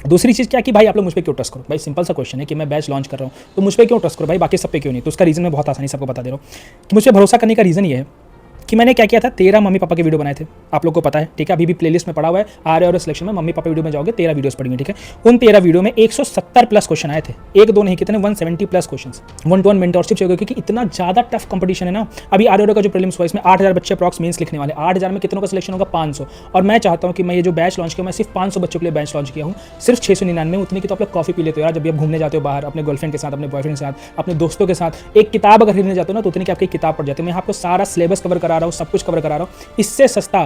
दूसरी चीज़ क्या कि भाई आप लोग मुझ पे क्यों ट्रस्ट करो। भाई सिंपल सा क्वेश्चन है कि मैं बैच लॉन्च कर रहा हूँ तो मुझ पे क्यों ट्रस्ट करो भाई, बाकी सब पे क्यों नहीं। तो उसका रीज़न मैं बहुत आसानी से आपको बता दे रहा हूँ कि मुझ पे भरोसा करने का रीज़न ये है कि मैंने क्या किया था, 13 मम्मी पापा के वीडियो बनाए थे, आप लोग को पता है, ठीक है। अभी भी प्लेलिस्ट में पड़ा हुआ है, और सिलेक्शन में मम्मी पापा वीडियो में जाओगे 13 वीडियोस पड़ी हुई, ठीक है। उन 13 वीडियो में 170 प्लस क्वेश्चन आए थे, एक दो नहीं, कितने 170 प्लस क्वेश्चन। 1-to-1 मेंटरशिप चाहिए क्योंकि इतना ज़्यादा टफ कंपटीशन है ना। अभी आर का जो प्रीलिम्स हुआ इसमें 8000 बच्चे अप्रॉक्स मेंस लिखने वाले, 8000 में कितनों का सिलेक्शन होगा, 500। और मैं चाहता हूँ कि मैं ये जो बैच लॉन्च किया, मैं सिर्फ 500 बच्चों के लिए बैच लॉन्च किया हूँ, सिर्फ 699 उतनी की तो आप लोग कॉफी पी लेते हो यार, जब भी आप घूमने जाते हो बाहर अपने गर्लफ्रेंड के साथ, अपने बॉयफ्रेंड के साथ, अपने दोस्तों के साथ। एक किताब अगर खरीदने जाते हो ना तो उतनी की आपकी किताब पड़ जाती है। मैं आपको सारा सिलेबस कवर करा रहा हूँ, सब कुछ कवर करा रहा हूँ। इससे सस्ता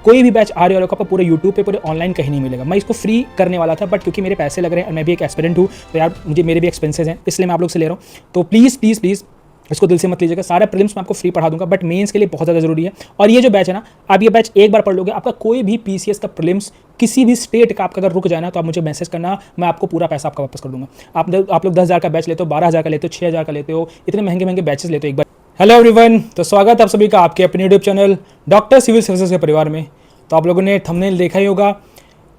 कोई भी बैच आ रही है आपको पूरे यूट्यूब पे, पूरे ऑनलाइन कहीं नहीं मिलेगा। मैं इसको फ्री करने वाला था बट क्योंकि मेरे पैसे लग रहे हैं और मैं भी एक एस्पिरेंट हूँ तो यार मुझे मेरे भी एक्सपेंसेस हैं, इसलिए मैं आप लोग से ले रहा हूँ। तो प्लीज़ प्लीज़ प्लीज़ इसको दिल से मत लीजिएगा। सारे प्रीलिम्स मैं आपको फ्री पढ़ा दूंगा बट मेंस के लिए बहुत ज़्यादा जरूरी है। और ये जो बैच है ना, आप ये बैच एक बार पढ़ लोगे, आपका कोई भी पीसीएस का प्रीलिम्स किसी भी स्टेट का आपका अगर रुक जाए ना तो आप मुझे मैसेज करना, मैं आपको पूरा पैसा आपका वापस कर दूंगा। आप लोग 10,000 का बैच लेते हो, 12,000 का लेते हो, 6,000 का लेते हो, इतने महंगे महंगे बैचेस लेते हो एक बार। हेलो एवरीवन, तो स्वागत है आप सभी का आपके अपने YouTube channel doctor civil services के परिवार में। तो आप लोगों ने थंबनेल देखा ही होगा,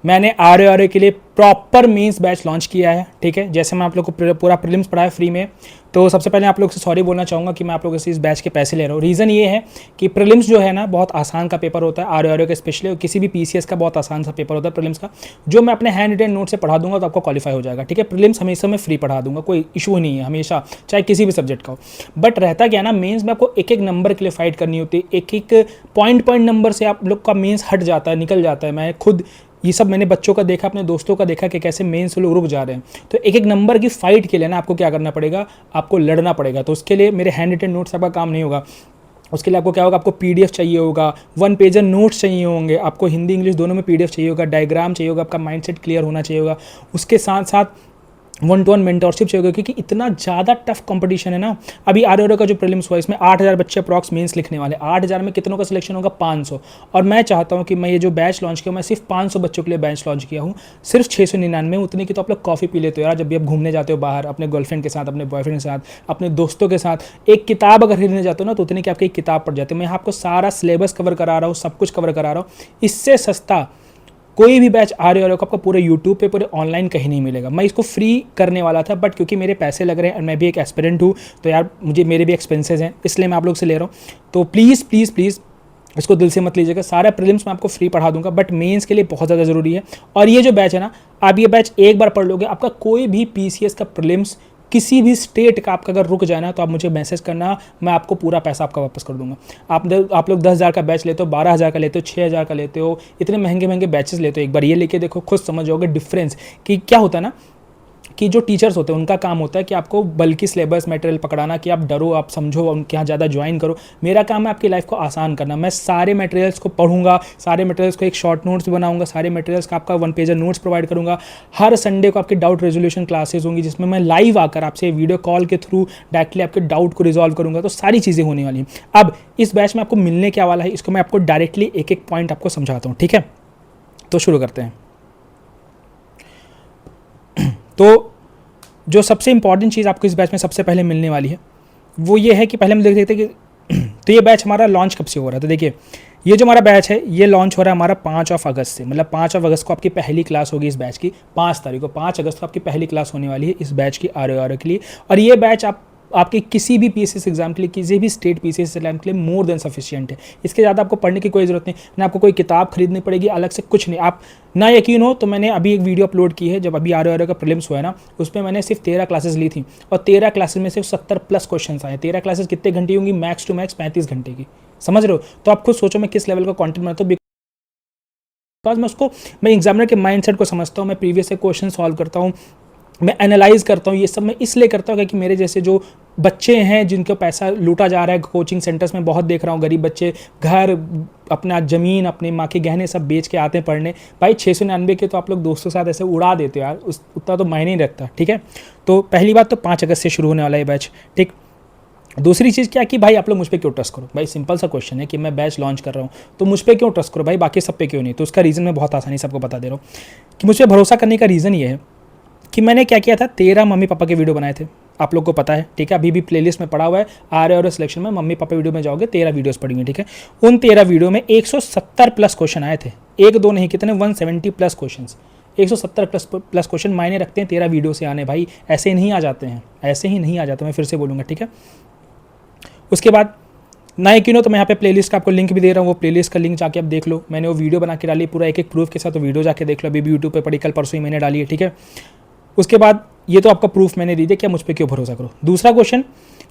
मैंने आर के लिए प्रॉपर मेंस बैच लॉन्च किया है, ठीक है। जैसे मैं आप लोग को पूरा प्रीलिम्स पढ़ाया फ्री में, तो सबसे पहले आप लोग से सॉरी बोलना चाहूँगा कि मैं आप लोगों से इस बैच के पैसे ले रहा हूँ। रीज़न ये है कि प्रीलिम्स जो है ना बहुत आसान का पेपर होता है, आर का स्पेशली किसी भी पीसीएस का बहुत आसान सा पेपर होता है प्रीलिम्स का, जो मैं अपने हैंड रिटन नोट से पढ़ा दूंगा तो आपको क्वालिफाई हो जाएगा, ठीक है। प्रीलिम्स हमेशा मैं फ्री पढ़ा दूंगा, कोई इशू नहीं है, हमेशा चाहे किसी भी सब्जेक्ट का हो। बट रहता क्या ना, मेंस में आपको एक एक नंबर के लिए फाइट करनी होती है, एक एक पॉइंट नंबर से आप लोग का मेंस हट जाता है, निकल जाता है। मैं खुद ये सब मैंने बच्चों का देखा, अपने दोस्तों का देखा कि कैसे मेंस से लोग रुक जा रहे हैं। तो एक एक नंबर की फाइट के लिए ना आपको क्या करना पड़ेगा, आपको लड़ना पड़ेगा। तो उसके लिए मेरे हैंड रिटन नोट्स आपका काम नहीं होगा। उसके लिए आपको क्या होगा, आपको पीडीएफ चाहिए होगा, 1 पेजर नोट्स चाहिए होंगे, आपको हिंदी इंग्लिश दोनों में पीडीएफ चाहिए होगा, डायग्राम चाहिए होगा, आपका माइंडसेट क्लियर होना चाहिए होगा। उसके साथ साथ 1-to-1 मेंटरशिप चाहिए क्योंकि इतना ज़्यादा टफ कंपटीशन है ना। अभी आर का जो प्रीलिम्स हुआ इसमें 8000 बच्चे अप्रॉक्स मेंस लिखने वाले, 8000 में कितनों का सिलेक्शन होगा, 500। और मैं चाहता हूँ कि मैं ये जो बैच लॉन्च किया, मैं सिर्फ 500 बच्चों के लिए बैच लॉन्च किया हूँ, सिर्फ 699 उतनी की तो आप लोग कॉफ़ी पी लेते हो यार, जब भी आप घूमने जाते हो बाहर अपने गर्लफ्रेंड के साथ, अपने बॉयफ्रेंड के साथ, अपने दोस्तों के साथ। एक किताब अगर खरीदने जाते हो ना तो उतनी की आपकी एक किताब पड़ जाती है। मैं आपको सारा सिलेबस कवर करा रहा हूँ, सब कुछ कवर करा रहा हूँ। इससे सस्ता कोई भी बैच आ रही है आपको पूरे यूट्यूब पे, पूरे ऑनलाइन कहीं नहीं मिलेगा। मैं इसको फ्री करने वाला था बट क्योंकि मेरे पैसे लग रहे हैं और मैं भी एक एस्पिरेंट हूँ तो यार मुझे मेरे भी एक्सपेंसेस हैं, इसलिए मैं आप लोग से ले रहा हूँ। तो प्लीज़ प्लीज़ प्लीज़ इसको दिल से मत लीजिएगा। सारा प्रीलिम्स मैं आपको फ्री पढ़ा दूंगा बट मेंस के लिए बहुत ज़्यादा ज़रूरी है। और ये जो बैच है ना, आप ये बैच एक बार पढ़ लोगे, आपका कोई भी पीसीएस का प्रीलिम्स किसी भी स्टेट का आपका अगर रुक जाए ना तो आप मुझे मैसेज करना, मैं आपको पूरा पैसा आपका वापस कर दूंगा। आप लोग 10,000 का बैच लेते हो, 12,000 का लेते हो, 6,000 का लेते हो, इतने महंगे महंगे बैचेस लेते हो। एक बार ये लेके देखो, खुद समझ जाओगे डिफरेंस कि क्या होता है ना, कि जो टीचर्स होते हैं उनका काम होता है कि आपको बल्कि सिलेबस मटेरियल पकड़ाना, कि आप डरो, आप समझो, उनके यहाँ ज़्यादा ज्वाइन करो। मेरा काम है आपकी लाइफ को आसान करना। मैं सारे मटेरियल्स को पढ़ूंगा, सारे मटेरियल्स को एक शॉर्ट नोट्स बनाऊंगा, सारे मटेरियल्स का आपका 1 पेजर नोट्स प्रोवाइड करूंगा। हर संडे को आपकी डाउट रेजोल्यूशन क्लासेस होंगी जिसमें मैं लाइव आकर आपसे वीडियो कॉल के थ्रू डायरेक्टली आपके डाउट को रिजॉल्व करूंगा। तो सारी चीज़ें होने वाली हैं। अब इस बैच में आपको मिलने क्या वाला है, इसको मैं आपको डायरेक्टली एक एक पॉइंट आपको समझाता हूँ, ठीक है। तो शुरू करते हैं। तो जो सबसे इंपॉर्टेंट चीज़ आपको इस बैच में सबसे पहले मिलने वाली है वो ये है कि पहले हम देख देखते हैं कि तो ये बैच हमारा लॉन्च कब से हो रहा है। तो देखिए, ये जो हमारा बैच है ये लॉन्च हो रहा है हमारा 5 अगस्त से, मतलब 5 अगस्त को आपकी पहली क्लास होगी इस बैच की। 5 तारीख को, 5 अगस्त को आपकी पहली क्लास होने वाली है इस बैच की आर के लिए। और ये बैच आपके किसी भी पीसीएस एग्जाम के लिए, किसी भी स्टेट पीसीएस एग्जाम के लिए मोर देन सफिशिएंट है। इसके ज़्यादा आपको पढ़ने की कोई ज़रूरत नहीं, ना आपको कोई किताब खरीदनी पड़ेगी अलग से, कुछ नहीं। आप ना यकीन हो तो मैंने अभी एक वीडियो अपलोड की है, जब अभी आर का प्रीलिम्स हुआ है ना, उसमें मैंने सिर्फ 13 क्लासेस ली थी और 13 क्लासेस में सिर्फ 70 प्लस क्वेश्चन आए। 13 क्लासेस कितने घंटे होंगी, मैक्स टू मैक्स 35 घंटे की, समझ रहे हो। तो आप खुद सोचो मैं किस लेवल का कॉन्टेंट बनाता हूँ। मैं एग्जामिनर के माइंडसेट को समझता हूँ, मैं प्रीवियस से क्वेश्चन सॉल्व करता हूँ, मैं एनालाइज करता हूँ। ये सब मैं इसलिए करता हूँ कि मेरे जैसे जो बच्चे हैं जिनका पैसा लूटा जा रहा है कोचिंग सेंटर्स में, बहुत देख रहा हूँ गरीब बच्चे घर, अपना ज़मीन, अपने माँ के गहने सब बेच के आते हैं पढ़ने। भाई 699 के तो आप लोग दोस्तों के साथ ऐसे उड़ा देते हो यार, उतना तो मायने नहीं रखता, ठीक है। तो पहली बात तो 5 अगस्त से शुरू होने वाला है बैच, ठीक। दूसरी चीज़ क्या कि भाई आप लोग मुझ पे क्यों ट्रस्ट करो। भाई सिंपल सा क्वेश्चन है कि मैं बैच लॉन्च कर रहा हूँ तो मुझ पे क्यों ट्रस्ट करो भाई, बाकी सब पे क्यों नहीं। तो उसका रीज़न मैं बहुत आसानी से आपको बता दे रहा हूँ कि मुझ पर भरोसा करने का रीज़न ये है कि मैंने क्या किया था, 13 मम्मी पापा के वीडियो बनाए थे, आप लोग को पता है, ठीक है। अभी भी प्लेलिस्ट में पड़ा हुआ है, आर सिलेक्शन में मम्मी पापा वीडियो में जाओगे 13 वीडियोस पड़ी हुई, ठीक है। उन 13 वीडियो में 170 प्लस क्वेश्चन आए थे, एक दो नहीं, कितने 170 प्लस क्वेश्चन। 170 प्लस क्वेश्चन मायने रखते हैं 13 वीडियो से आने भाई, ऐसे नहीं आ जाते हैं, ऐसे ही नहीं आ जाते, मैं फिर से बोलूँगा, ठीक है। उसके बाद ना एक तो मैं यहाँ पे प्लेलिस्ट का आपको लिंक भी दे रहा हूँ, वो प्लेलिस्ट का लिंक जाके आप देख लो, मैंने वो वीडियो बना के डाली पूरा एक एक प्रूफ के साथ, तो वीडियो जाके देख लो, अभी भी यूट्यूब पे पड़ी, कल परसों ही मैंने डाली है, ठीक है। उसके बाद ये तो आपका प्रूफ मैंने दे दिया, क्या मुझ पर क्यों भरोसा करो। दूसरा क्वेश्चन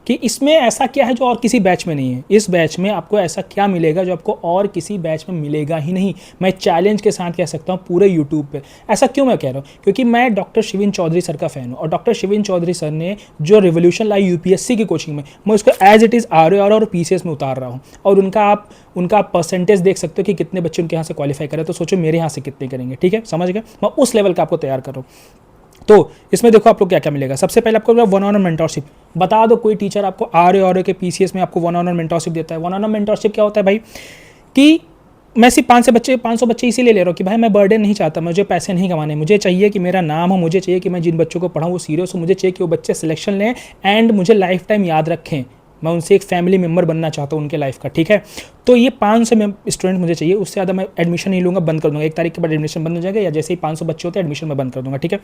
कि इसमें ऐसा क्या है जो और किसी बैच में नहीं है, इस बैच में आपको ऐसा क्या मिलेगा जो आपको और किसी बैच में मिलेगा ही नहीं। मैं चैलेंज के साथ कह सकता हूँ पूरे यूट्यूब पे। ऐसा क्यों मैं कह रहा हूँ, क्योंकि मैं डॉक्टर शिविन चौधरी सर का फ़ैन हूँ, और डॉक्टर शिविन चौधरी सर ने जो रिवोल्यूशन लाई यूपीएससी की कोचिंग में, मैं उसको एज इट इज़ ROR और PCS में उतार रहा हूँ, और उनका परसेंटेज देख सकते हो कि कितने बच्चे उनके यहाँ से क्वालिफाई करें, तो सोचो मेरे यहाँ से कितने करेंगे, ठीक है, समझ गए। मैं उस लेवल का आपको तैयार कर रहा हूँ। तो इसमें देखो आप लोग क्या क्या मिलेगा। सबसे पहले आपको 1-on-1 मेंटरशिप, बता दो कोई टीचर आपको ROR के PCS में आपको 1-on-1 मेंटरशिप देता है। 1-on-1 मेंटरशिप क्या होता है भाई, कि मैं सिर्फ 500 बच्चे इसीलिए ले रहा हूँ कि भाई मैं बर्डन नहीं चाहता, मुझे पैसे नहीं कमाने, मुझे चाहिए कि मेरा नाम हो, मुझे चाहिए कि मैं जिन बच्चों को पढ़ाऊँ वो सीरियस हो, मुझे चाहिए कि वो बच्चे सिलेक्शन लें एंड मुझे लाइफ टाइम याद रखें, मैं उनसे एक फैमिली मेम्बर बनना चाहता हूँ उनके लाइफ का, ठीक है। तो ये 500 स्टूडेंट मुझे चाहिए, उससे ज़्यादा मैं एडमिशन नहीं लूँगा, बंद कर दूँगा, 1 तारीख के बाद एडमिशन बंद हो जाएगा, या जैसे ही 500 बच्चे होते हैं एडमिशन में बंद कर दूँगा, ठीक है।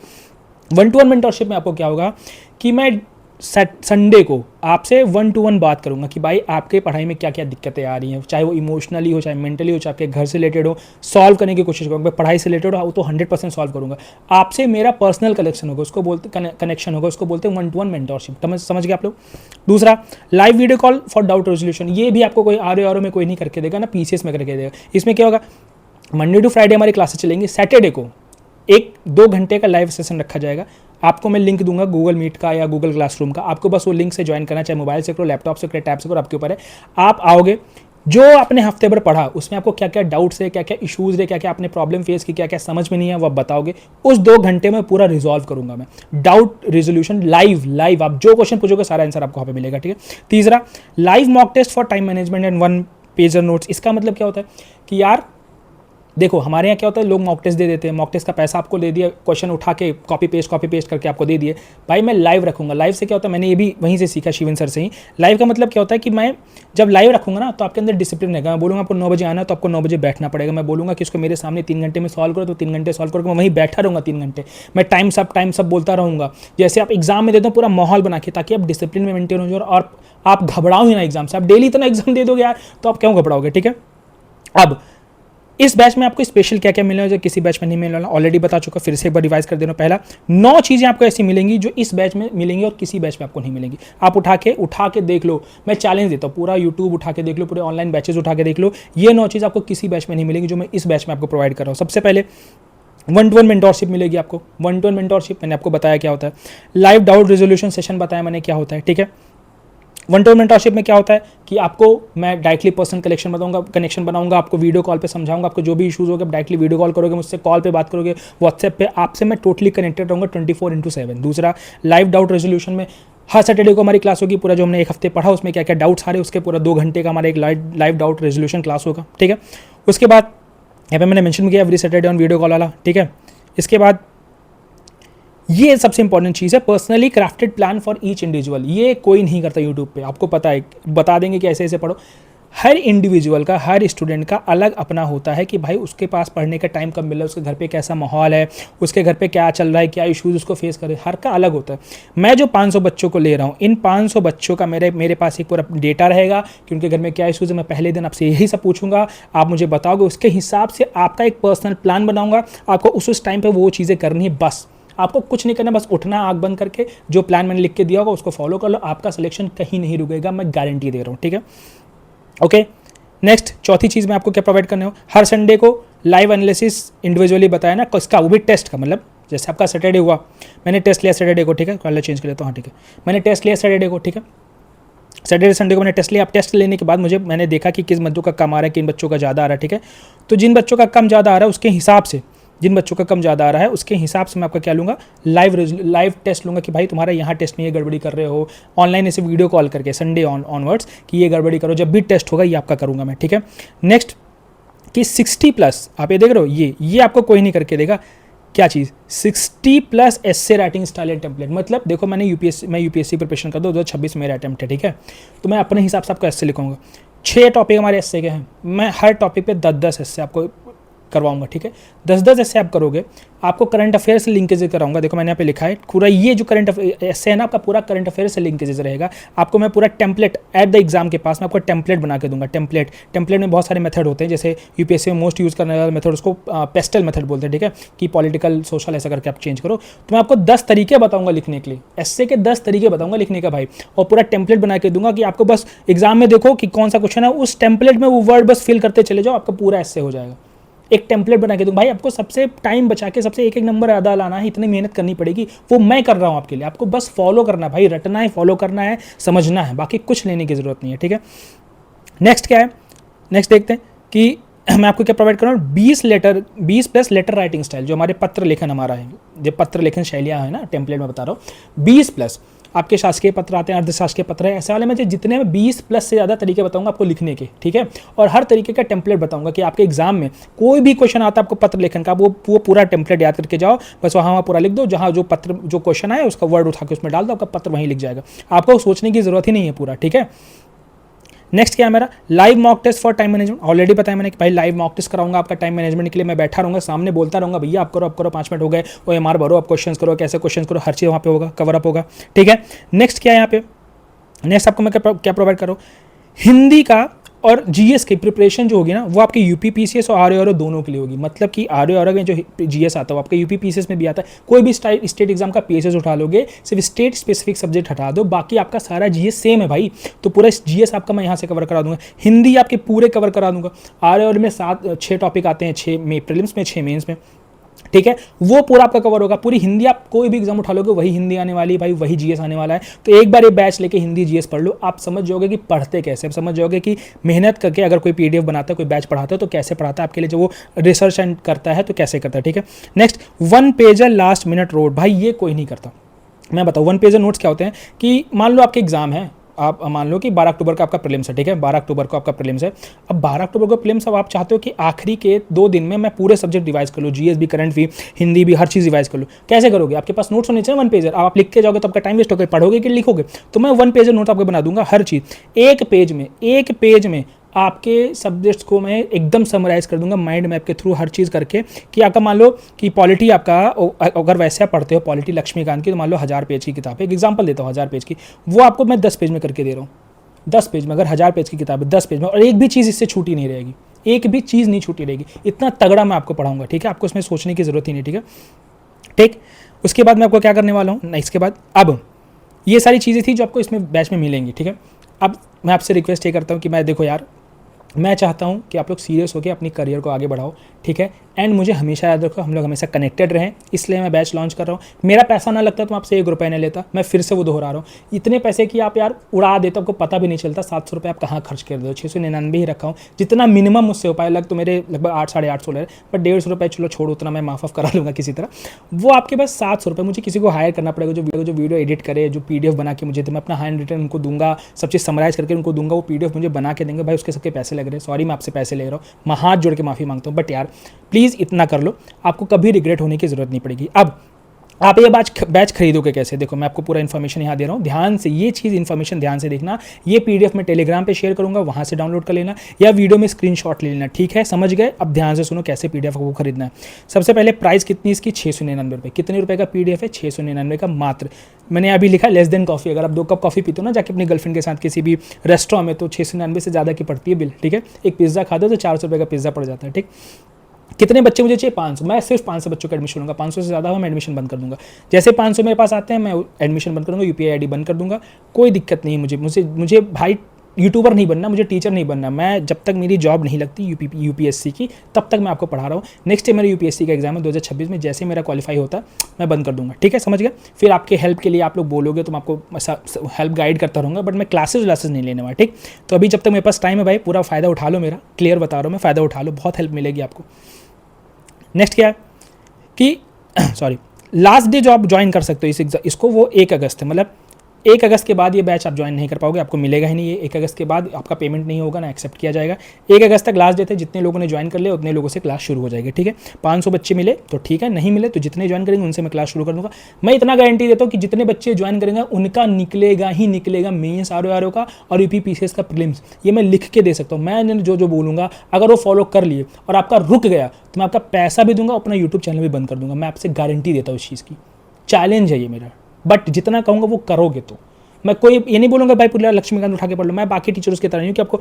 1-to-1 मेंटरशिप में आपको क्या होगा कि मैं संडे को आपसे 1-to-1 बात करूंगा कि भाई आपके पढ़ाई में क्या क्या दिक्कतें आ रही हैं, चाहे वो इमोशनली हो, चाहे मेंटली हो, चाहे आपके घर से रिलेटेड हो, सॉल्व करने की कोशिश करूँगा। पढ़ाई से रिलेटेड हो तो 100% सॉल्व करूँगा। आपसे मेरा पर्सनल कनेक्शन होगा, उसको बोलते कनेक्शन होगा, उसको बोलते हैं 1-to-1 मेंटरशिप। समझ गए आप लोग। दूसरा, live video call for doubt resolution, ये भी आपको कोई ROR में कोई नहीं करके देगा ना, PCS में करके देगा। इसमें क्या होगा, मंडे टू फ्राइडे हमारी क्लासेस चलेंगी, सैटरडे को 1-2 घंटे का लाइव सेशन रखा जाएगा। आपको मैं लिंक दूंगा गूगल मीट का या गूगल क्लासरूम का, आपको बस वो लिंक से ज्वाइन करना, चाहे मोबाइल से करो, लैपटॉप से करो, टैब से करो, आपके ऊपर है। आप आओगे, जो आपने हफ्ते भर पढ़ा उसमें आपको क्या क्या डाउट्स है, क्या क्या इश्यूज है, क्या क्या आपने प्रॉब्लम फेस की, क्या क्या समझ में नहीं है, वो आप बताओगे। उस 2 घंटे में पूरा रिजॉल्व करूंगा मैं, डाउट रिजोल्यूशन लाइव आप जो क्वेश्चन पूछोगे सारा आंसर आपको वहाँ पे मिलेगा, ठीक है। तीसरा, live mock test for time management and 1 pager notes. इसका मतलब क्या होता है कि यार देखो हमारे यहाँ क्या होता है, लोग मॉक टेस्ट दे देते हैं, मॉक टेस्ट का पैसा आपको दे दिया, क्वेश्चन उठा के कॉपी पेस्ट करके आपको दे दिए। भाई मैं लाइव रखूंगा। लाइव से क्या होता है, मैंने ये भी वहीं से सीखा शिवन सर से ही। लाइव का मतलब क्या होता है कि मैं जब लाइव रखूंगा ना तो आपके अंदर डिसिप्लिन रहेगा। मैं बोलूँगा आपको 9 बजे आना तो आपको 9 बजे बैठना पड़ेगा। मैं बोलूँगा कि इसको मेरे सामने 3 घंटे में सॉल्व करो तो 3 घंटे सॉल्व करो, मैं वहीं बैठा रहूँगा 3 घंटे। मैं टाइम सब बोलता रहूँगा, जैसे आप एग्जाम में देते हो पूरा माहौल बना के, ताकि आप डिसिप्लिन में मेंटेन हो जाओ और आप घबराओ ही ना एग्जाम से। आप डेली इतना एग्जाम दे दोगे यार तो आप क्यों घबराओगे, ठीक है। अब इस बैच में आपको स्पेशल क्या क्या मिलने जो किसी बैच में नहीं मिलने वाला, ऑलरेडी बता चुका, फिर से एक बार रिवाइज कर देना। पहला, 9 चीज़ें आपको ऐसी मिलेंगी जो इस बैच में मिलेंगी और किसी बैच में आपको नहीं मिलेंगी। आप उठा के देख लो, मैं चैलेंज देता हूँ, पूरा यूट्यूब उठा के देख लो, पूरे ऑनलाइन बैचेज उठा के देख लो, ये 9 चीज़ आपको किसी बैच में नहीं मिलेगी जो मैं इस बैच में आपको प्रोवाइड कर रहा हूँ। सबसे पहले 1-to-1 मेंटरशिप मिलेगी आपको। 1-to-1 मेंटरशिप मैंने आपको बताया क्या होता है। लाइव डाउट रेजोल्यूशन सेशन बताया मैंने क्या होता है, ठीक है। 1-to-1 मेंटरशिप में क्या होता है कि आपको मैं डायरेक्टली पर्सनल कनेक्शन बनाऊंगा, आपको वीडियो कॉल पे समझाऊंगा, आपको जो भी इशूज़ होगा डायरेक्टली वीडियो कॉल करोगे, मुझसे कॉल पे बात करोगे, व्हाट्सएप पे, आपसे मैं टोटली कनेक्टेड रहूँगा 24/7। दूसरा, लाइव डाउट रेजोल्यूशन में हर सैटरडे को हमारी क्लास होगी, पूरा जो हमने एक हफ्ते पढ़ा उसमें क्या क्या डाउट्स आ रहे हैं उसके पूरा 2 घंटे का हमारा एक लाइव डाउट रेजोल्यूशन क्लास होगा, ठीक है। उसके बाद यहाँ पे मैंने मेंशन किया every Saturday on video call वाला, ठीक है। इसके बाद ये सबसे इंपॉर्टेंट चीज़ है, personally crafted plan for each individual. ये कोई नहीं करता यूट्यूब पे, आपको पता है, बता देंगे कि ऐसे ऐसे पढ़ो। हर इंडिविजुअल का, हर स्टूडेंट का अलग अपना होता है कि भाई उसके पास पढ़ने का टाइम कब मिल रहा है, उसके घर पे कैसा माहौल है, उसके घर पे क्या चल रहा है, क्या इश्यूज़ उसको फेस करे, हर का अलग होता है। मैं जो 500 बच्चों को ले रहा हूँ, इन 500 बच्चों का मेरे पास एक पूरा डेटा रहेगा कि उनके घर में क्या इश्यूज़ है। मैं पहले दिन आपसे यही सब पूछूंगा, आप मुझे बताओगे, उसके हिसाब से आपका एक पर्सनल प्लान बनाऊंगा। आपको उस टाइम पर वो चीज़ें करनी है, बस आपको कुछ नहीं करना, बस उठना, आंख बंद करके जो प्लान मैंने लिख के दिया होगा उसको फॉलो कर लो। आपका सिलेक्शन कहीं नहीं रुकेगा, मैं गारंटी दे रहा हूँ, ठीक है। ओके, नेक्स्ट, चौथी चीज़ मैं आपको क्या प्रोवाइड करने हो, हर संडे को लाइव एनालिसिस इंडिविजुअली बताया ना किसका, वो भी टेस्ट का, मतलब जैसे आपका सैटरडे हुआ, मैंने टेस्ट लिया सैटरडे को, ठीक है, कल चेंज कर लेता हूँ, ठीक है, मैंने टेस्ट लिया सैटरडे को, ठीक है, सैटरडे संडे को मैंने टेस्ट लिया। अब टेस्ट लेने के बाद मैंने देखा कि किस बच्चों का कम आ रहा है, किन बच्चों का ज़्यादा आ रहा है, ठीक है। तो जिन बच्चों का कम ज़्यादा आ रहा है उसके हिसाब से, जिन बच्चों का कम ज़्यादा आ रहा है उसके हिसाब से मैं आपका क्या लूँगा, लाइव टेस्ट लूँगा कि भाई तुम्हारा यहाँ टेस्ट में ये गड़बड़ी कर रहे हो, ऑनलाइन ऐसे वीडियो कॉल करके संडे ऑनवर्ड्स कि ये गड़बड़ी करो, जब भी टेस्ट होगा ये आपका करूँगा मैं, ठीक है। नेक्स्ट कि 60+ आप ये देख रहे हो, ये आपको कोई नहीं करके देगा। क्या चीज़, 60+ एस्से राइटिंग स्टाइल एंड टेम्पलेट। मतलब देखो मैं यूपीएससी प्रिपरेशन कर दूँ, 2026 मेरा अटेम्प्ट है, ठीक है। तो मैं अपने हिसाब से आपको एस्से लिखूँगा। 6 टॉपिक हमारे एस्से के हैं, मैं हर टॉपिक पे 10-10 एस्से आपको करवाऊंगा, ठीक है। 10-10 ऐसे आप करोगे, आपको करंट अफेयर से लिंकेज कराऊंगा। देखो मैंने यहाँ पे लिखा है पूरा, ये जो करंट ऐसे है ना आपका पूरा करंट अफेयर से लिंकेजेस रहेगा। आपको मैं पूरा टेम्पलेट एट द एग्जाम के पास मैं आपको टेम्पलेट बना के दूंगा। टेम्पलेट में बहुत सारे मेथड होते हैं, जैसे यूपीएससी में मोस्ट यूज़ करने वाला मेथड उसको पेस्टल मेथड बोलते हैं, ठीक है, कि पॉलिटिकल सोशल ऐसा करके आप चेंज करो। तो मैं आपको 10 तरीके बताऊंगा लिखने के लिए, ऐसे के 10 तरीके बताऊंगा लिखने का भाई, और पूरा टेम्पलेट बना के दूंगा कि आपको बस एग्जाम में देखो कि कौन सा क्वेश्चन है, उस टेम्पलेट में वो वर्ड बस फिल करते चले जाओ, आपका पूरा ऐसे हो जाएगा। एक टेम्पलेट बना के दूँ भाई, आपको सबसे टाइम बचा के सबसे एक नंबर आधा लाना है, इतनी मेहनत करनी पड़ेगी, वो मैं कर रहा हूँ आपके लिए। आपको बस फॉलो करना है भाई, रटना है, फॉलो करना है, समझना है, बाकी कुछ लेने की जरूरत नहीं है, ठीक है। नेक्स्ट क्या है, नेक्स्ट देखते हैं कि मैं आपको क्या प्रोवाइड कर रहा हूँ, 20+ लेटर राइटिंग स्टाइल, जो हमारे पत्र लेखन हमारा है, जो पत्र लेखन शैलियाँ है ना, टेम्पलेट में बता रहा हूँ, 20+ आपके शासकीय पत्र आते हैं, अर्धशासकीय पत्र है, ऐसे वाले में जितने में 20+ से ज़्यादा तरीके बताऊंगा आपको लिखने के, ठीक है। और हर तरीके का टेम्पलेट बताऊंगा कि आपके एग्जाम में कोई भी क्वेश्चन आता है आपको पत्र लेखन का, वो पूरा टेम्पलेट याद करके जाओ, बस वहाँ पूरा लिख दो, जहाँ जो पत्र जो क्वेश्चन आए उसका वर्ड उठा के उसमें डाल दो, आपका पत्र वहीं लिख जाएगा, आपको सोचने की जरूरत ही नहीं है पूरा, ठीक है। नेक्स्ट क्या है मेरा, live mock test for time management. Already बताया मैंने कि भाई लाइव मॉक टेस्ट कराऊंगा आपका टाइम मैनेजमेंट के लिए, मैं बैठा रहूंगा सामने, बोलता रहूंगा भैया आप करो 5 मिनट हो गए, OMR भरो, आप क्वेश्चन करो, कैसे क्वेश्चन करो, हर चीज़ वहाँ पे होगा, कवर अप होगा, ठीक है। नेक्स्ट क्या है यहाँ पे, नेक्स्ट आपको मैं क्या प्रोवाइड करूँ, हिंदी का और जीएस की प्रिपरेशन जो होगी ना, वो आपके यूपीपीसीएस और आरओ दोनों के लिए होगी। मतलब कि आरओ में जो जीएस आता है वो आपके यूपीपीसीएस में भी आता है। कोई भी स्टेट एग्जाम का पीएसएस उठा लोगे, सिर्फ स्टेट स्पेसिफिक सब्जेक्ट हटा दो, बाकी आपका सारा जीएस सेम है भाई। तो पूरा जीएस आपका मैं यहाँ से कवर करा दूंगा, हिंदी आपके पूरे कवर करा दूंगा। आरओ में 6 टॉपिक आते हैं, 6 में प्रीलिम्स में, 6 मेंस में, ठीक है, वो पूरा आपका कवर होगा। पूरी हिंदी आप कोई भी एग्जाम उठा लोगे वही हिंदी आने वाली है भाई, वही जीएस आने वाला है। तो एक बार ये बैच लेके हिंदी जीएस पढ़ लो, आप समझ जाओगे कि पढ़ते कैसे, आप समझ जाओगे कि मेहनत करके अगर कोई पीडीएफ बनाता है, कोई बैच पढ़ाता है तो कैसे पढ़ाता है आपके लिए, जो वो रिसर्च एंड करता है तो कैसे करता है, ठीक है। Next, 1 pager last minute note, भाई ये कोई नहीं करता। मैं बताऊँ 1 पेजर नोट्स क्या होते हैं कि मान लो आपके एग्जाम है, आप मान लो कि 12 अक्टूबर का आपका प्रीलिम्स है, ठीक है, 12 अक्टूबर को आपका प्रीलिम्स है। अब 12 अक्टूबर को प्रीलिम्स, अब आप चाहते हो कि आखिरी के 2 दिन में मैं पूरे सब्जेक्ट रिवाइज कर लूँ, जीएस भी, करंट भी, हिंदी भी, हर चीज़ रिवाइज कर लूँ। कैसे करोगे, आपके पास नोट्स होने चाहिए 1 पेजर, आप लिख के जाओगे तो आपका टाइम वेस्ट होगा, पढ़ोगे कि लिखोगे। तो मैं 1 पेजर नोट आपको बना दूंगा, हर चीज़ एक पेज में आपके सब्जेक्ट्स को मैं एकदम समराइज कर दूंगा माइंड मैप के थ्रू, हर चीज़ करके। कि आपका मान लो कि पॉलिटी आपका, अगर वैसे आप पढ़ते हो पॉलिटी लक्ष्मीकांत की, तो मान लो 1000 पेज की किताब है, एक एग्जाम्पल देता हूँ 1000 पेज की, वो आपको मैं 10 पेज में करके दे रहा हूँ। 10 पेज में, अगर 1000 पेज की किताब है 10 पेज में, और एक भी चीज़ इससे छूटी नहीं रहेगी, एक भी चीज़ नहीं छूटी रहेगी, इतना तगड़ा मैं आपको पढ़ाऊंगा, ठीक है। आपको इसमें सोचने की जरूरत ही नहीं, ठीक है, ठीक। उसके बाद मैं आपको क्या करने वाला हूँ, नहीं इसके बाद, अब ये सारी चीज़ें थी जो आपको इसमें बैच में मिलेंगी, ठीक है। अब मैं आपसे रिक्वेस्ट ये करता हूँ कि मैं, देखो यार, मैं चाहता हूँ कि आप लोग सीरियस होकर अपनी करियर को आगे बढ़ाओ, ठीक है। एंड मुझे हमेशा याद रखो, हम लोग हमेशा कनेक्टेड रहें, इसलिए मैं बैच लॉन्च कर रहा हूँ। मेरा पैसा ना लगता तो मैं आपसे 1 रुपये नहीं लेता, मैं फिर से वो दोहरा रहा हूँ। इतने पैसे कि आप यार उड़ा देते, आपको पता भी नहीं चलता, 700 रुपये आप कहाँ खर्च कर दो, 699 ही रखा हूँ, जितना मिनिमम मुझसे हो पाए। तो मेरे लगभग 800-850 ले रहे, बट 150 रुपये चलो छोड़ो, उतना मैं माफ़ करा लूँगा किसी तरह। वो आपके पास 700 रुपये, मुझे किसी को हायर करना पड़ेगा जो वीडियो एडिट करे, जो PDF बना के मुझे, तो मैं अपना हैंड रिटन उनको दूंगा, सब चीज़ समराइज करके उनको दूंगा, वो PDF मुझे बना के देंगे भाई, उसके सबके पैसे लग रहे हैं। सॉरी, मैं आपसे पैसे ले रहा हूँ, मैं हाथ जोड़ के माफ़ी मांगता हूँ, बट यार प्लीज़ इतना कर लो, आपको कभी रिग्रेट होने की जरूरत नहीं पड़ेगी। अब आप ये बैच खरीदोगे कैसे, देखो मैं आपको पूरा इन्फॉर्मेशन यहाँ दे रहा हूँ, ध्यान से ये चीज़ इन्फॉर्मेशन ध्यान से देखना। ये PDF मैं टेलीग्राम पे शेयर करूँगा, वहाँ से डाउनलोड कर लेना, या वीडियो में स्क्रीनशॉट ले लेना, ठीक है, समझ गए। अब ध्यान से सुनो कैसे PDF को खरीदना है। सबसे पहले प्राइस कितनी इसकी, 699 रुपये। कितने रुपये का PDF है, 699 का मात्र। मैंने अभी लिखा लेस देन कॉफ़ी, अगर आप 2 कप कॉफ़ी पीते हो ना जाके अपनी गर्लफ्रेंड के साथ किसी भी रेस्टोरेंट में, तो 699 से ज़्यादा की पड़ती है बिल, ठीक है। एक पिज़्ज़ा खा दो तो 400 रुपये का पिज़्ज़ा पड़ जाता है, ठीक। कितने बच्चे मुझे चाहिए, 500, मैं सिर्फ 500 बच्चों का एडमिशन लूँगा, 500 से ज़्यादा हो मैं एडमिशन बंद कर दूंगा। जैसे 500 मेरे पास आते हैं मैं एडमिशन बंद कर दूंगा, UPI ID बंद कर दूंगा, कोई दिक्कत नहीं है। मुझे भाई यूट्यूबर नहीं बनना, मुझे टीचर नहीं बनना। मैं जब तक मेरी जॉब नहीं लगती यूपीएससी की, तब तक मैं आपको पढ़ा रहा हूँ। नेक्स्ट डे मेरा यूपीएससी का एग्जाम है 2026 में, जैसे मेरा क्वालिफाई होता है मैं बंद कर दूंगा, ठीक है, समझ गया। फिर आपके हेल्प के लिए आप लोग बोलोगे तो मैं आपको हेल्प गाइड करता रहूँगा, बट मैं क्लासेस नहीं लेने वाला, ठीक। तो अभी जब तक मेरे पास टाइम है भाई, पूरा फ़ायदा उठा लो मेरा, क्लियर बता रहा हूँ मैं, फ़ायदा उठा लो, बहुत हेल्प मिलेगी आपको। नेक्स्ट क्या है कि सॉरी, लास्ट डे जो आप ज्वाइन कर सकते हो इसको, वो 1 अगस्त है, मतलब 1 अगस्त के बाद ये बैच आप ज्वाइन नहीं कर पाओगे, आपको मिलेगा ही नहीं ये। 1 अगस्त के बाद आपका पेमेंट नहीं होगा, ना एक्सेप्ट किया जाएगा। 1 अगस्त तक लास्ट डे थे, जितने लोगों ने ज्वाइन कर लिया उतने लोगों से क्लास शुरू हो जाएगी, ठीक है। 500 बच्चे मिले तो ठीक है, नहीं मिले तो जितने ज्वाइन करेंगे उनसे मैं क्लास शुरू कर दूंगा। मैं इतना गारंटी देता हूँ कि जितने बच्चे ज्वाइन करेंगे उनका निकलेगा ही निकलेगा मेंस आर का और यूपी पीसीएस का प्रीलिम्स। ये मैं लिख के दे सकता हूँ। मैं जो बोलूँगा अगर वो फॉलो कर लिए और आपका रुक गया तो मैं आपका पैसा भी दूंगा, अपना यूट्यूब चैनल भी बंद कर दूंगा। मैं आपसे गारंटी देता हूँ इस चीज़ की, चैलेंज है ये मेरा। बट जितना कहूँगा वो करोगे तो मैं कोई ये नहीं बोलूँगा भाई पूरा लक्ष्मीकांत उठा के पढ़ लो। मैं बाकी टीचर्स की तरह नहीं हूँ कि आपको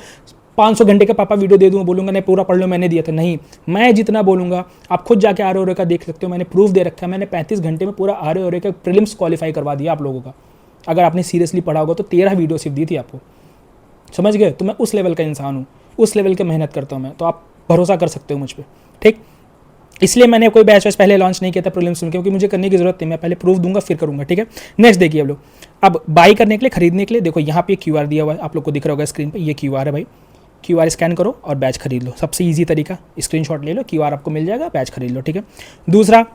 500 घंटे का पापा वीडियो दे दूँ, बोलूँगा नहीं पूरा पढ़ लो मैंने दिया था। नहीं, मैं जितना बोलूँगा आप खुद जाके आर का देख सकते हो। मैंने प्रूफ दे रखा है। मैंने 35 घंटे में पूरा आर का प्रीलिम्स क्वालिफाई करवा दिया आप लोगों का। अगर आपने सीरियसली पढ़ा होगा तो 13 वीडियो सिर्फ दी थी आपको, समझ गए। तो मैं उस लेवल का इंसान हूँ, उस लेवल की मेहनत करता हूँ मैं, तो आप भरोसा कर सकते हो मुझ पर, ठीक। इसलिए मैंने कोई बैच वैच पहले लॉन्च नहीं किया था प्रीलिम्स में, क्योंकि मुझे करने की जरूरत नहीं। मैं पहले प्रूफ दूंगा फिर करूंगा, ठीक है। नेक्स्ट देखिए अब लोग, अब बाई करने के लिए, खरीदने के लिए देखो यहाँ पे QR दिया हुआ है, आप लोग को दिख रहा होगा स्क्रीन पे। ये QR है भाई, QR स्कैन करो और बैच खरीद लो। सबसे ईजी तरीका, स्क्रीनशॉट ले लो, QR आपको मिल जाएगा, बैच खरीद लो, ठीक है। दूसरा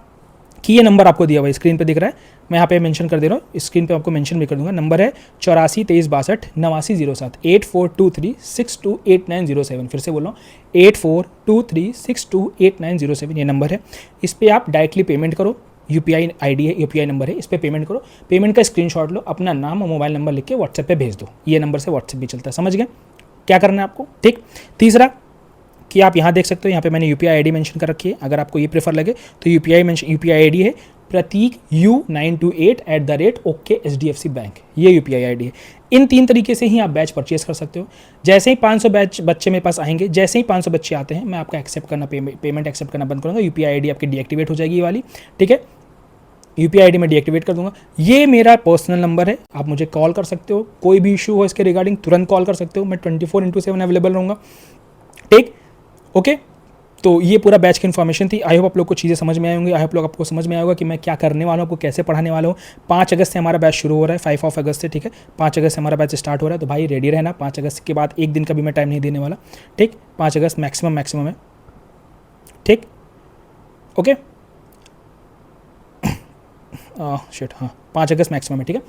कि ये नंबर आपको दिया हुआ है, स्क्रीन पे दिख रहा है, मैं यहाँ पे मेंशन कर दे रहा हूँ, स्क्रीन पे आपको मेंशन भी कर दूंगा। नंबर है 84 23 62 8907 8423628907। फिर से बोल रहा हूँ 8423628907, ये नंबर है। इस पर आप डायरेक्टली पेमेंट करो, UPI ID है, UPI नंबर है, इस पर पेमेंट करो। पेमेंट का स्क्रीनशॉट लो, अपना नाम और मोबाइल नंबर लिख के व्हाट्सएप पे भेज दो। ये नंबर से व्हाट्सएप भी चलता है, समझ गए क्या करना है आपको, ठीक। तीसरा कि आप यहाँ देख सकते हो, यहाँ पे मैंने UPI ID मेंशन कर रखी है। अगर आपको ये प्रेफर लगे तो UPI ID है प्रतीक U928 @OKHDFC बैंक, ये UPI ID है। इन 3 तरीके से ही आप बैच परचेस कर सकते हो। जैसे ही 500 बैच बच्चे मेरे पास आएंगे, जैसे ही 500 बच्चे आते हैं, मैं आपका एक्सेप्ट करना पेमेंट एक्सेप्ट करना बंद करूँगा। UPI ID आपकी डीएक्टिवेट हो जाएगी ये वाली, ठीक है। UPI ID में डीएक्टिवेट कर दूंगा। ये मेरा पर्सनल नंबर है, आप मुझे कॉल कर सकते हो, कोई भी इशू हो इसके रिगार्डिंग तुरंत कॉल कर सकते हो। मैं 24/7 अवेलेबल रहूँगा, ठीक, ओके। तो ये पूरा बैच की इन्फॉर्मेशन थी। आई होप आप लोग को चीज़ें समझ में आई होंगी। आई होप लोग आपको समझ में आएगा कि मैं क्या करने वाला हूँ, आपको कैसे पढ़ाने वाला हूँ। 5 अगस्त से हमारा बैच शुरू हो रहा है, 5 अगस्त से, ठीक है। 5 अगस्त से हमारा बैच स्टार्ट हो रहा है, तो भाई रेडी रहना। 5 अगस्त के बाद एक दिन का भी मैं टाइम नहीं देने वाला, ठीक। 5 अगस्त मैक्सिमम है, ठीक, ओके। शिट, हाँ 5 अगस्त मैक्सिमम है, ठीक है।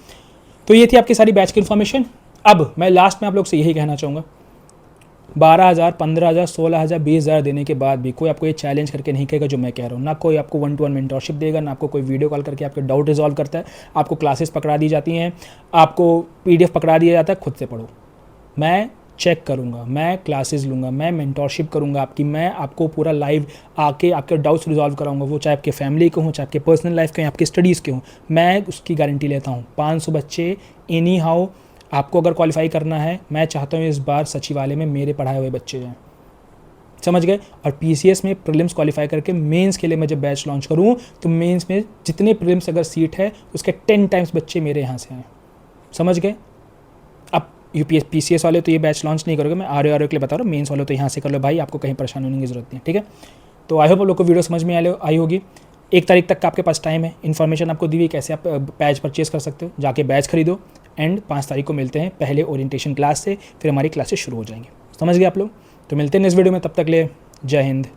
तो ये थी आपकी सारी बैच की इन्फॉर्मेशन। अब मैं लास्ट में आप लोग से यही कहना चाहूँगा, 12,000 15,000 16,000 20,000 देने के बाद भी कोई आपको ये चैलेंज करके नहीं कहेगा जो मैं कह रहा हूँ। ना कोई आपको 1-to-1 मेंटरशिप देगा, ना आपको कोई वीडियो कॉल करके आपके डाउट रिजॉल्व करता है। आपको क्लासेस पकड़ा दी जाती हैं, आपको PDF पकड़ा दिया जाता है, खुद से पढ़ो। मैं चेक करूँगा, मैं क्लासेस लूँगा, मैं मेंटरशिप करूँगा आपकी, मैं आपको पूरा लाइव आके आपके डाउट्स रिजॉल्व कराऊँगा, वो चाहे आपके फैमिली के हों, चाहे आपके पर्सनल लाइफ के हों, आपके स्टडीज़ के हों। मैं उसकी गारंटी लेता हूँ। 500 बच्चे एनी हाउ आपको अगर क्वालिफाई करना है, मैं चाहता हूँ इस बार सचिवालय में मेरे पढ़ाए हुए बच्चे जाएँ, समझ गए। और PCS में प्रीलिम्स क्वालिफाई करके मेंस के लिए मैं जब बैच लॉन्च करूँ तो मेंस में जितने प्रीलिम्स अगर सीट है उसके 10 टाइम्स बच्चे मेरे यहाँ से आए, समझ गए। अब PCS वाले तो ये बैच लॉन्च नहीं करोगे, मैं आर के लिए बता रहा हूँ। मेंस वाले तो यहाँ से कर लो भाई, आपको कहीं परेशानी होने की जरूरत नहीं है, ठीक है। तो आई होप आप लोग को वीडियो समझ में आई होगी। 1 तारीख तक का आपके पास टाइम है। इन्फॉर्मेशन आपको दी हुई कैसे आप बैच परचेज कर सकते हो, जाके बैच खरीदो। एंड 5 तारीख को मिलते हैं पहले ओरिएंटेशन क्लास से, फिर हमारी क्लासेस शुरू हो जाएंगी, समझ गए आप लोग। तो मिलते हैं नेक्स्ट वीडियो में, तब तक ले जय हिंद।